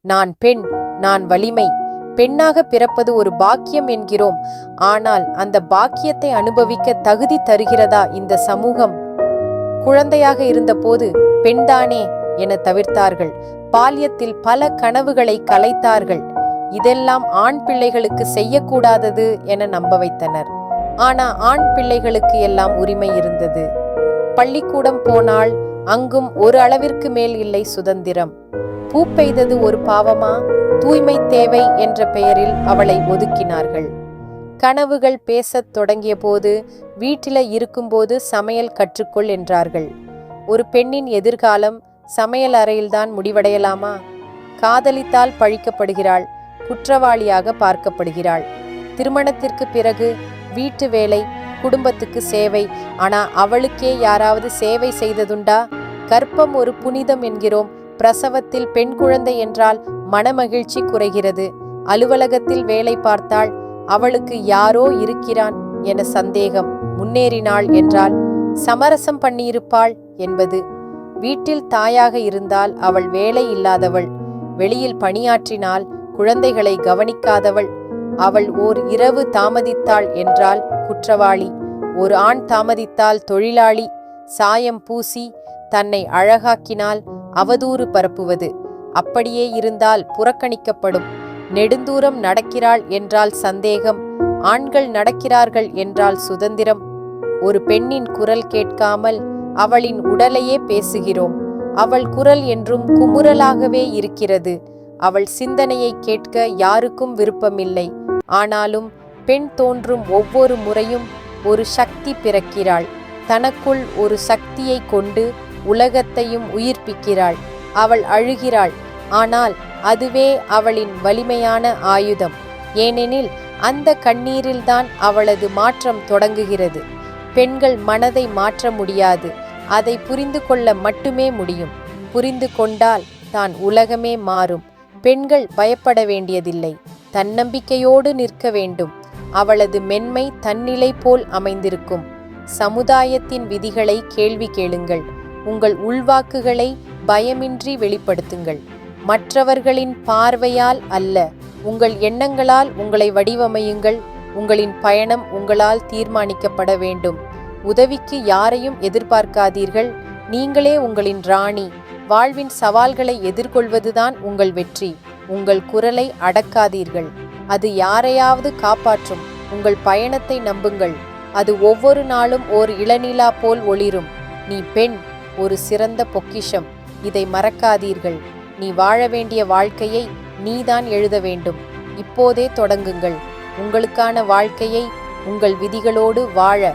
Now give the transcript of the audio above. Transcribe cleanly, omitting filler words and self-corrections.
நான் பெண், நான் வலிமை. பெண்ணாக பிறப்பது ஒரு பாக்கியம் என்கிறோம். ஆனால் அந்த பாக்கியத்தை அனுபவிக்க தகுதி தருகிறதா இந்த சமூகம்? குழந்தையாக இருந்தபோது பெண்தானே என தவிர்த்தார்கள். பால்யத்தில் பல கனவுகளை கலைத்தார்கள். இதெல்லாம் ஆண் பிள்ளைகளுக்கு செய்யக்கூடாதது என நம்ப வைத்தனர். ஆனா ஆண் பிள்ளைகளுக்கு எல்லாம் உரிமை இருந்தது. பள்ளிக்கூடம் போனால் அங்கும் ஒரு அளவிற்கு மேல் இல்லை சுதந்திரம். பூ பெய்தது ஒரு பாவமா? தூய்மை தேவை என்ற பெயரில் அவளை ஒதுக்கினார்கள். கனவுகள் பேசத் தொடங்கிய போது வீட்டில இருக்கும்போது சமையல் கற்றுக்கொள் என்றார்கள். ஒரு பெண்ணின் எதிர்காலம் சமையல் அறையில்தான் முடிவடையலாமா? காதலித்தால் பழிக்கப்படுகிறாள், குற்றவாளியாக பார்க்கப்படுகிறாள். திருமணத்திற்கு பிறகு வீட்டு வேலை, குடும்பத்துக்கு சேவை. ஆனா அவளுக்கே யாராவது சேவை செய்ததுண்டா? கர்ப்பம் ஒரு புனிதம் என்கிறோம். பிரசவத்தில் பெண் குழந்தை என்றால் மனமகிழ்ச்சி குறைகிறது. அலுவலகத்தில் வேலை பார்த்தாள், அவளுக்கு யாரோ இருக்கிறான் என சந்தேகம். முன்னேறினாள் என்றால் சமரசம் பண்ணியிருப்பாள் என்பது. வீட்டில் தாயாக இருந்தால் அவள் வேலை இல்லாதவள். வெளியில் பணியாற்றினால் குழந்தைகளை கவனிக்காதவள். அவள் ஓர் இரவு தாமதித்தாள் என்றால் குற்றவாளி. ஒரு ஆண் தாமதித்தால் தொழிலாளி. சாயம் பூசி தன்னை அழகாக்கினால் அவதூறு பரப்புவது. அப்படியே இருந்தால் புறக்கணிக்கப்படும். நெடுந்தூரம் நடக்கிறாள் என்றால் சந்தேகம். ஆண்கள் நடக்கிறார்கள் என்றால் சுதந்திரம். ஒரு பெண்ணின் குரல் கேட்காமல் அவளின் உடலையே பேசுகிறோம். அவள் குரல் என்றும் குமுறலாகவே இருக்கிறது. அவள் சிந்தனையை கேட்க யாருக்கும் விருப்பமில்லை. ஆனாலும் பெண் தோன்றும் ஒவ்வொரு முறையும் ஒரு சக்தி பிறக்கிறாள். தனக்குள் ஒரு சக்தியை கொண்டு உலகத்தையும் உயிர்ப்பிக்கிறாள். அவள் அழுகிறாள், ஆனால் அதுவே அவளின் வலிமையான ஆயுதம். ஏனெனில் அந்த கண்ணீரில்தான் அவளது மாற்றம் தொடங்குகிறது. பெண்கள் மனதை மாற்ற முடியாது, அதை புரிந்து கொள்ள மட்டுமே முடியும். புரிந்து கொண்டால் தான் உலகமே மாறும். பெண்கள் பயப்பட வேண்டியதில்லை, தன்னம்பிக்கையோடு நிற்க வேண்டும். அவளது மென்மை தன்னிலை போல் அமைந்திருக்கும். சமுதாயத்தின் விதிகளை கேள்வி கேளுங்கள். உங்கள் உள்வாக்குகளை பயமின்றி வெளிப்படுத்துங்கள். மற்றவர்களின் பார்வையால் அல்ல, உங்கள் எண்ணங்களால் உங்களை வடிவமையுங்கள். உங்களின் பயணம் உங்களால் தீர்மானிக்கப்பட வேண்டும். உதவிக்கு யாரையும் எதிர்பார்க்காதீர்கள். நீங்களே உங்களின் ராணி. வாழ்வின் சவால்களை எதிர்கொள்வதுதான் உங்கள் வெற்றி. உங்கள் குரலை அடக்காதீர்கள். அது யாரையாவது காப்பாற்றும். உங்கள் பயணத்தை நம்புங்கள். அது ஒவ்வொரு நாளும் ஓர் இளநிலா போல் ஒளிரும். நீ பெண், ஒரு சிறந்த பொக்கிஷம். இதை மறக்காதீர்கள். நீ வாழ வேண்டிய வாழ்க்கையை நீதான் எழுத வேண்டும். இப்போதே தொடங்குங்கள். உங்களுக்கான வாழ்க்கையை உங்கள் விதிகளோடு வாழ